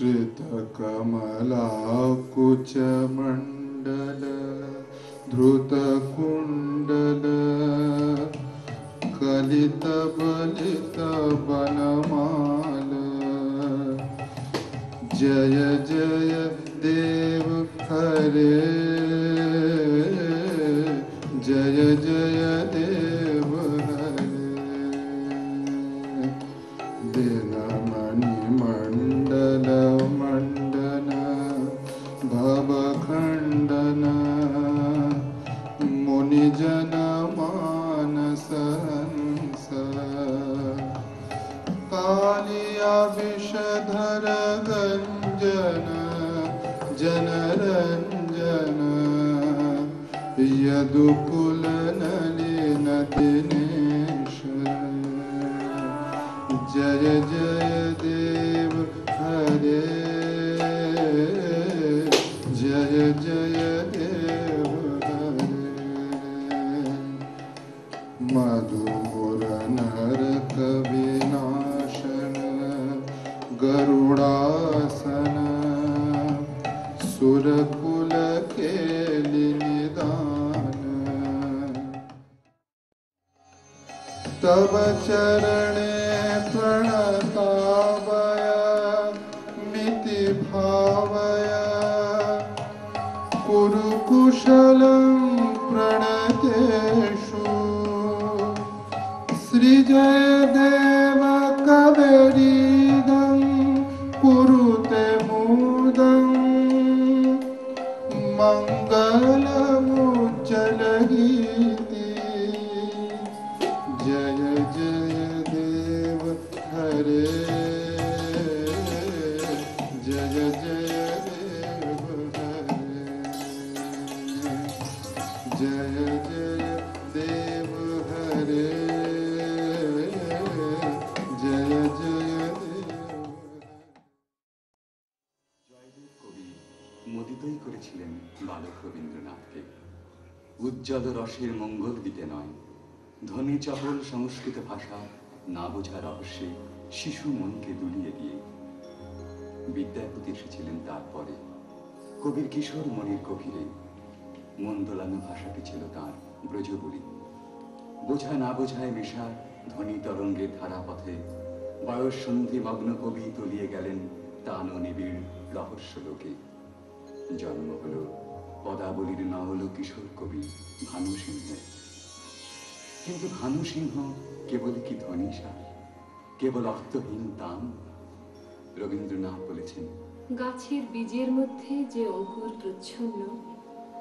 श्रितकमलाकुचमण्डल धृतकुण्डल कलितबलितवनमाल जय जय देव हरे जय जय देव हरे दिनमणिमण्डल मण्डन भवखण्डन मुनिजन मानसहंस कालिया विषधर गंजन जनरंजन यदुकुल नलिन दिनेश जय जय देव हरे जय जय देव हरे मधुपुर नरक विनाशन गरुड़ासन सुरकुल केलि निदान तव चरणे प्रणतावय मिति भावय कुरु कुशलं प्रणतेषु श्रीजय देव कवेरीदं कुरुते मुदं मङ्गलमुज्ज्वलगीति जय जय देव हरे जय जय देव हरे जय जय देव हरे जय जय देव জয়দেব কবি মোদিতই করেছিলেন বালক রবীন্দ্রনাথকে উজ্জ্বল রসের মঙ্গল দিতে নয় ধ্বনি চপল সংস্কৃত ভাষা না বোঝা রহস্যে শিশু মনকে দুলিয়ে দিয়ে বিদ্যাপতি এসেছিলেন তারপরে কবির কিশোর মনির গভীরে মন দোলানো ভাষাটি ছিল তাঁর ব্রজবুড়ি বোঝা না বোঝায় মেশা ধ্বনি তরঙ্গের ধারাপথে বয়স সন্ধি মগ্ন কবি তলিয়ে গেলেন তান নিবিড় রহস্য লোকে জন্ম হল পদাবলীর নবল কিশোর কবি ভানু সিংহের কিন্তু ভানু সিংহ কেবল কি ধ্বনিসার কেবল অর্থহীন তান রবীন্দ্রনাথ বলেছেন গাছের বীজের মধ্যে যে অঙ্কুর প্রচ্ছন্ন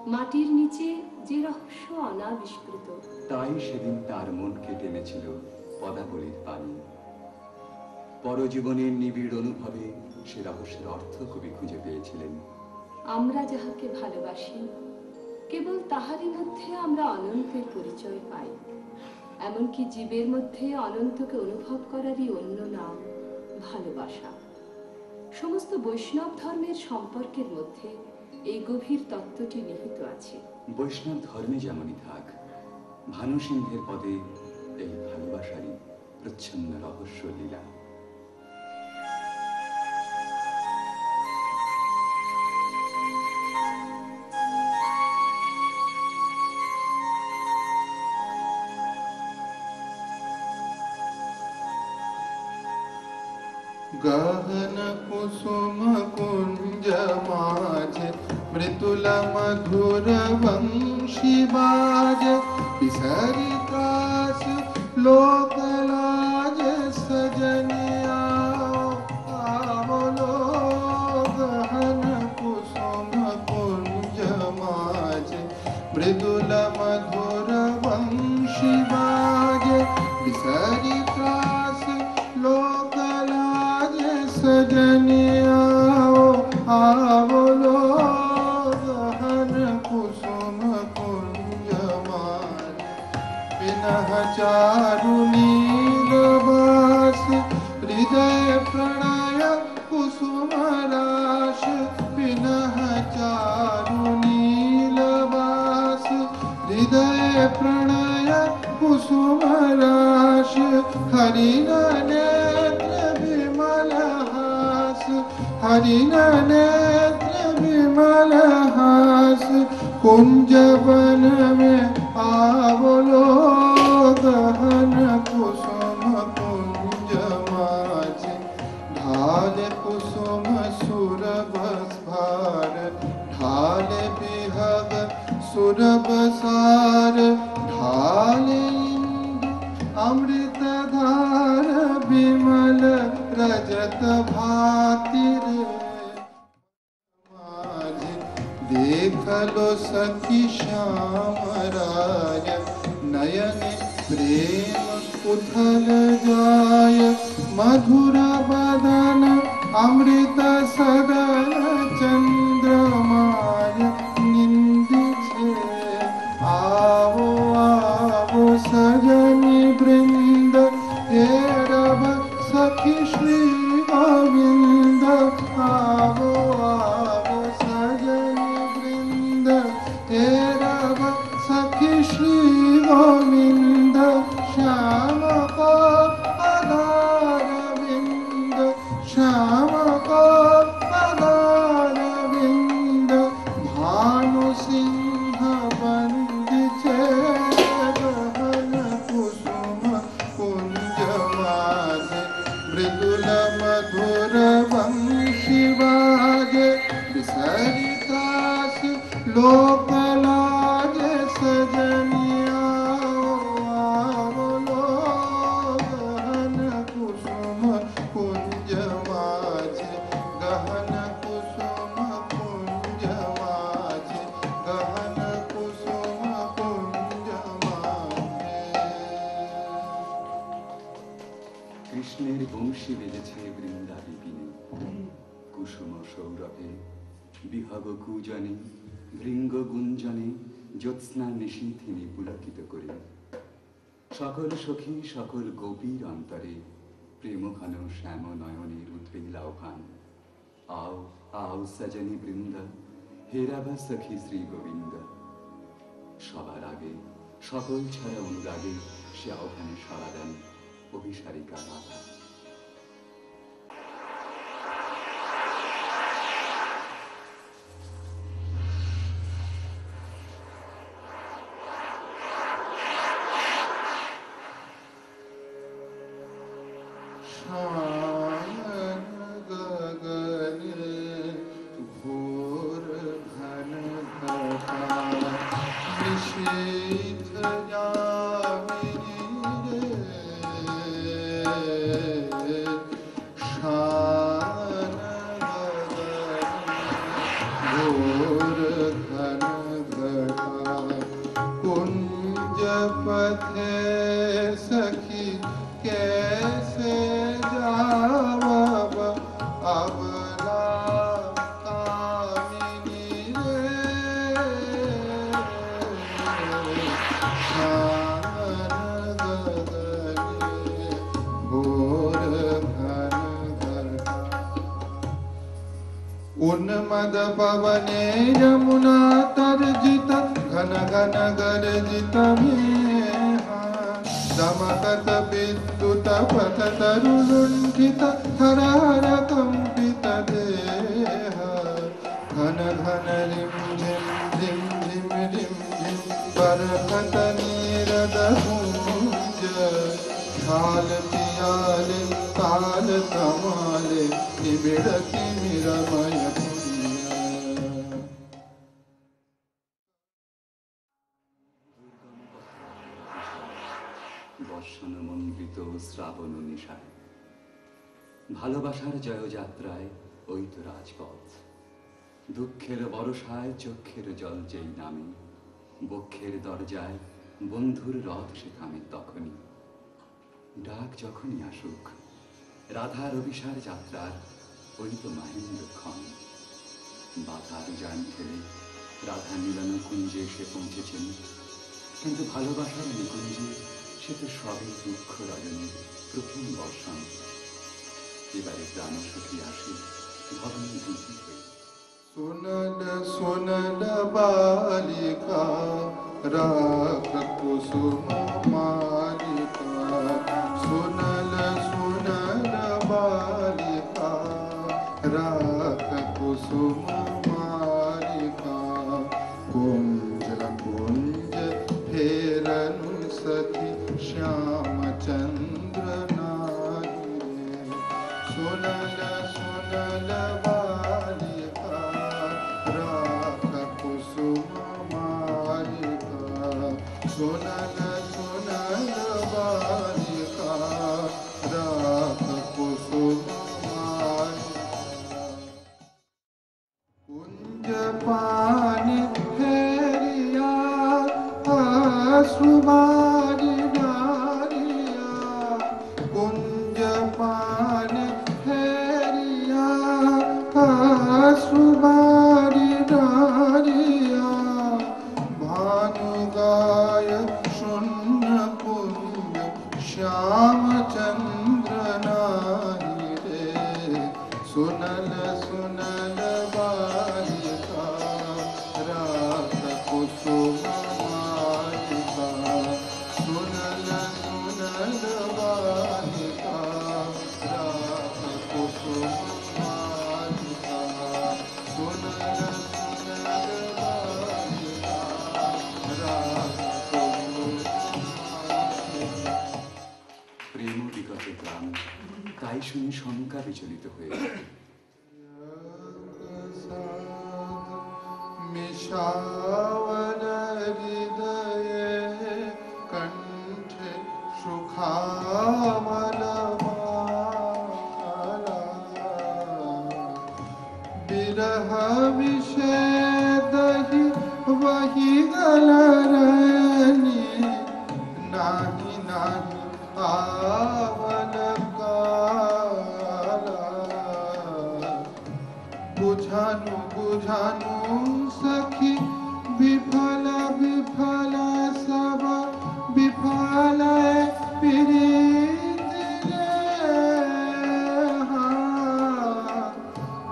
মাটির নিচে যে রহস্য অনাবিষ্কৃত তাই সেদিন তার মনকে টেনেছিল পদাবলীর পানি পরজীবনের নিবিড় অনুভবে সে রহস্যের অর্থ কবি খুঁজে পেয়েছিলেন আমরা যাহাকে ভালোবাসি কেবল তাহারই মধ্যে আমরা অনন্তের পরিচয় পাই এমনকি জীবের মধ্যে অনন্তকে অনুভব করারই অন্য নাম ভালোবাসা সমস্ত বৈষ্ণব ধর্মের সম্পর্কের মধ্যে এই গভীর তত্ত্বটি নিহিত আছে বৈষ্ণব ধর্মে যেমনই থাক ভানু সিংহের পদে এই ভালোবাসারই প্রচ্ছন্ন রহস্য লীলা गहन कुसुम कुंज माझे मृदुल मधुर वंशी बाज पिसरी कास लोक लाज सजनिया आवलो गहन कुसुम कुंज माझे मृदुल मधुर वंशी बाज पिसरी कास लोक सजनिया आवलो गहन कुसुम कुंज मान पिनह चारु नीलवास हृदय प्रणय कुसुम राश पिनह चारु नीलवास हृदय प्रणय कुसुम राश हरि हरिण नेत्र विमल हास कुंज वन में आवलो गहन कुसुम कुंज माझे ढाल कुसुम सुरभ भार ढाल बिहग सुरभ सार ढाल इंदु अमृत धार विमल रजत भातिर देखलो सखी श्याम राय नयन प्रेम उथल जाय मधुर बदन अमृत सदन चंद्रमाय निंदि छे आवो आवो सजनी वृंद हे रब सखी श्री गोविंद आवो आवो सजनी वृंद हे रब सखी श्री गोविंद श्याम को आधार विंद श्याम को आधार विंद भानु सिंह बंदिछे गहन कुसुम कुंज माझे मृदुल मधुर वंशी बाजे विसरितास लोक लाजे सजनिया आवलो गहन कुसुम कुंज माझे गहन कुसुम कुंज माझे गहन कुसुम कुंज माझे। কৃষ্ণের বংশী বেজেছে বৃন্দা বিপিনে কুসুম সৌরভে বিহগ কুজনে ভৃঙ্গ গুঞ্জনে জ্যোৎস্না নিশীথিনী পুলকিত করে সকল সখী সকল গোপীর অন্তরে প্রেম ঘন শ্যাম নয়নের উদ্বেল আহ্বান আও আও সজনী বৃন্দ হেরাবা সখী শ্রী গোবিন্দ সবার আগে সকল ছাড়া অনুরাগে সে আহ্বানে সাড়া দেন অভিসারিকা রাধা। घोर घन घटा निशीथ जामिनी रे शान घोर घन घटा कुंज पथे सखी कैसे जावब अबला कामिनी रे शान गगने घोर घन घटा उन्मद पवने यमुना तर्जित घन घन गर्जित मेहा दमकत विद्युत पथ तरुलुण्ठित हरहर कंपित देह घन घन रिम झिम झिम झिम रिम झिम बरखत नीरद पुंज छाल पियाले काल कमाले निबिड़ तिमिरमय पुण्य। বর্ষণ মন্ডিত শ্রাবণ নিশায় ভালোবাসার জয়যাত্রায় ওই তো রাজপথ দুঃখের বরসায় চক্ষের জল যেই নামে বক্ষের দরজায় বন্ধুর রথ সে থামে তখনই ডাক যখনই আসুক রাধার অভিসার যাত্রার ওই তো মাহেন্দ্রক্ষণ বাধার যান ঠেলে রাধা মিলন কুঞ্জে এসে পৌঁছেছেন কিন্তু ভালোবাসার নিকুঞ্জে সে তো সবই দুঃখ রজনীর প্রথম বর্ষণ এবারে প্রাণ সখী আসে ভবনী দুঃখী হয়ে सुनल सुनल बालिका राख कुसुम मालिका सुनल सुनल बालिका राख कुसुम मालिका कुंज कुंज फेरनु सखी श्याम चंद्र नारी सुनल सुनल बालिका राख कुसुम मालिका सुनल सुनल बालिका राख कुसुम मालिका कुंज पानी फेरिया अश्रुबारी नारिया कुंज पानी फेरिया अश्रुबारी नारिया भानु गाय शून्य कुंज श्याम चंद्र नारी रे सुनल सुनल बालिका राख कुसुम मालिका सुनल सुनल बालिका राख कुसुम मालिका सुनल सुनल बालिका राख कुसुम मालिका প্রেম বিগত প্রাণ তাই শুনে শঙ্কা বিচলিত হয়ে ওঠে। मिषावल हृदय कंठ सुखावल माला बिरह विषेदहि वही गलरनी नाही नाही आवल काला बुझानु बुझानु सखी विफल विफल सब विफल प्रीत रे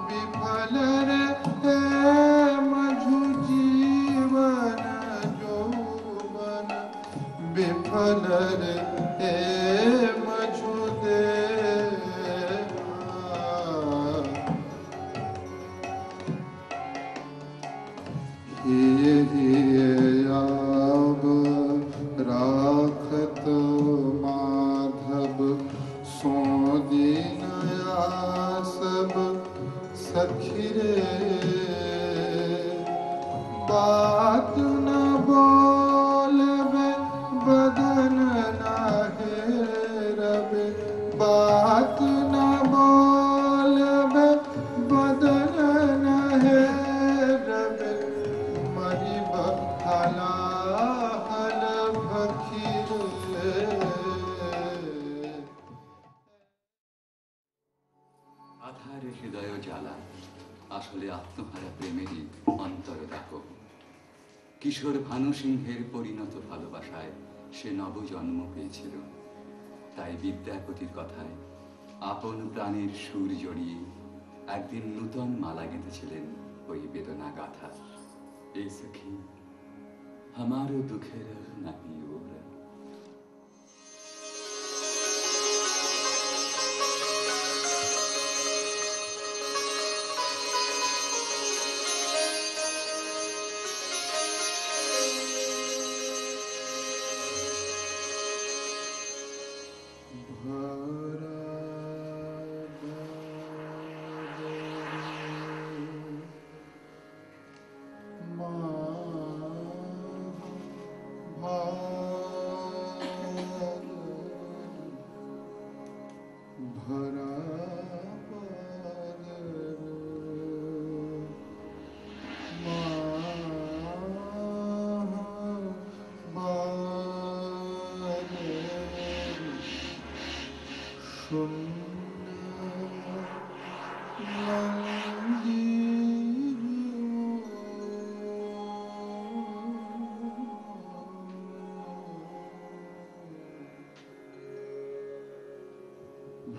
विफल रे मधु जीवन यौवन विफल रे मधु आब राखत माधव सो दिन सब सखी रे बात न बोलबे बदन न हेरबे बात न बोलबे बदन न हेरबे मरी बखला हल फकीर আধার হৃদয় জ্বালা আসলে আত্মহারা প্রেমেরই অন্তরদাহ। কিশোর ভানু সিংহের পরিণত ভালোবাসায় সে নবজন্ম পেয়েছিল। তাই বিদ্যাপতির কথায় আপন প্রাণের সুর জড়িয়ে একদিন নূতন মালা গেঁথেছিলেন ওই বেদনা গাথা। এই সখী हमारो दुखेर नहीं ओरा।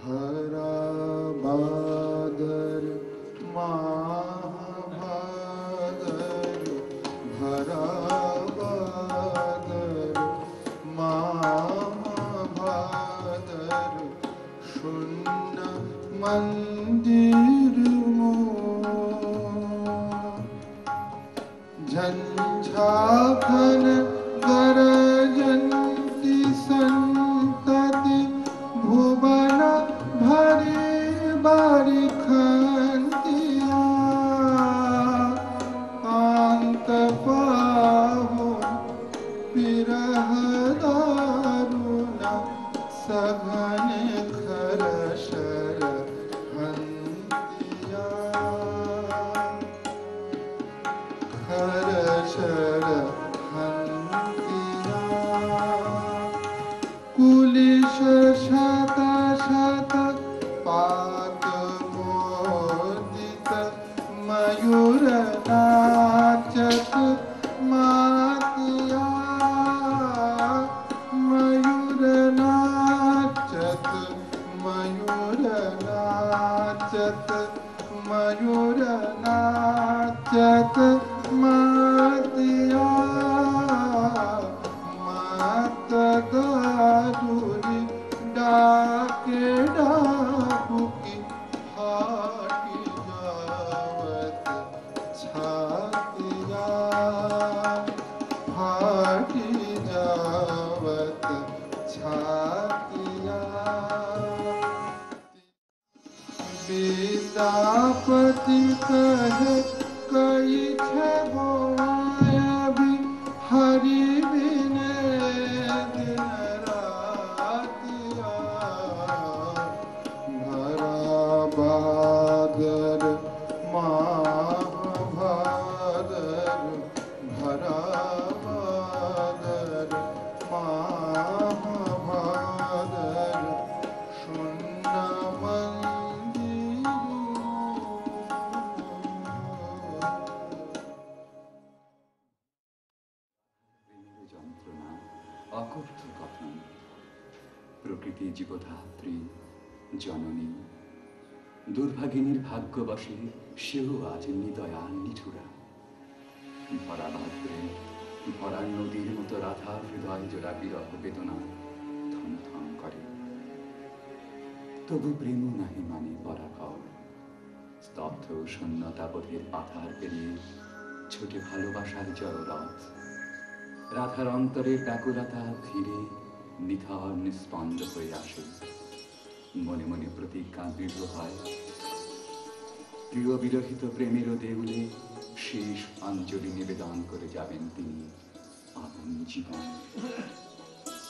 भरा बादर महाभादर भरा बादर महाभादर शून्य मंदिर मोर सघन खरशर हंतिया खरशर हंतिया कुलिश शत शत पात मोदित मयूर नाचत मातिया मयूर नाचत मयूर नाचत मयूर नाचत मातिया मात गारुरी डाके डाबुकी फाटी जावत छातिया फाटी जावत छातिया विद्यापति कहे कई भी हरि बिने दिन रातिया भरा बादर महाभादर भरा बादर महाभादर शून्य যন্ত্রণা অকথ্য কথন প্রকৃতি জীবধাত্রী জননী দুর্ভাগিনীর ভাগ্যবশে সেও আজ নিদয়া নিঠুরা ভরা ভাদ্রে ভরা নদীর মতো রাধার হৃদয় জোড়া বিরহ বেদনা থম থম করে তবু প্রেম নাহি মানে পরাভব স্তব্ধ শূন্যতা বোধের আধার পেরিয়ে ছোটে ভালোবাসার জয়রথ রাধার অন্তরের ব্যাকুলতা ধীরে নিথর নিস্পন্দ হয়ে আসে মনে মনে প্রতিজ্ঞা দৃঢ় হয় প্রিয় বিরহিত প্রেমেরও দেউলে শেষ অঞ্জলি নিবেদন করে যাবেন তিনি আপন জীবন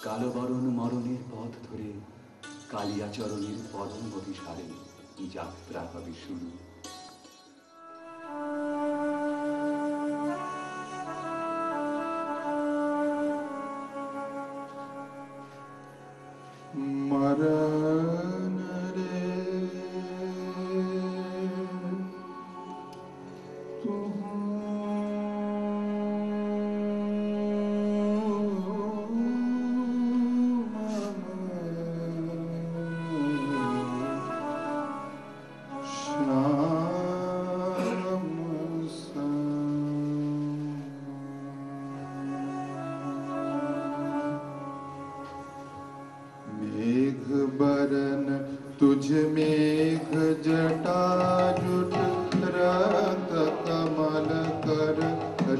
কালো বরণ মরণের পথ ধরে কালিয়াচরণের পরম অভিসারে যাত্রা হবে শুরু मरण रे तू बरन तुझ मेघ जटा जुट रत कमल कर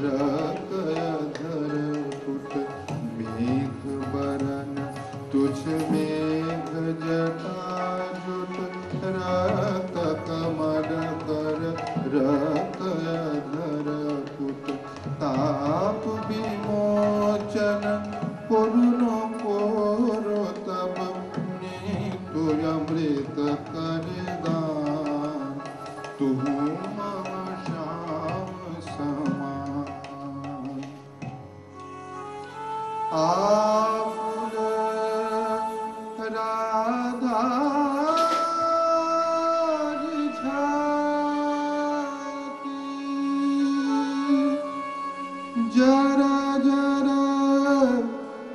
रत अधर फुट मेघ बरन तुझ मेघ जटा जुट रत कमल कर रत अधर फुट ताप विमोचन पुरुन पोरो तब अमृत करदान तू मम श्याम समान आपुल राधा झाकी जरा जरा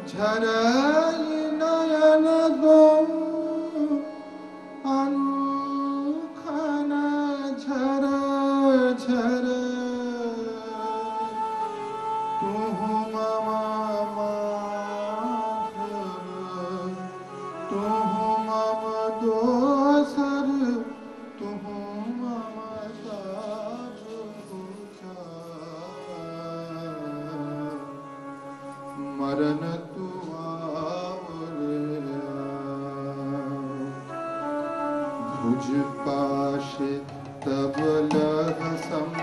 झरई नयन दो झर झर तू मम माधव तू मम दोसर तू मम मरण तू भुज पाशे तब लह सम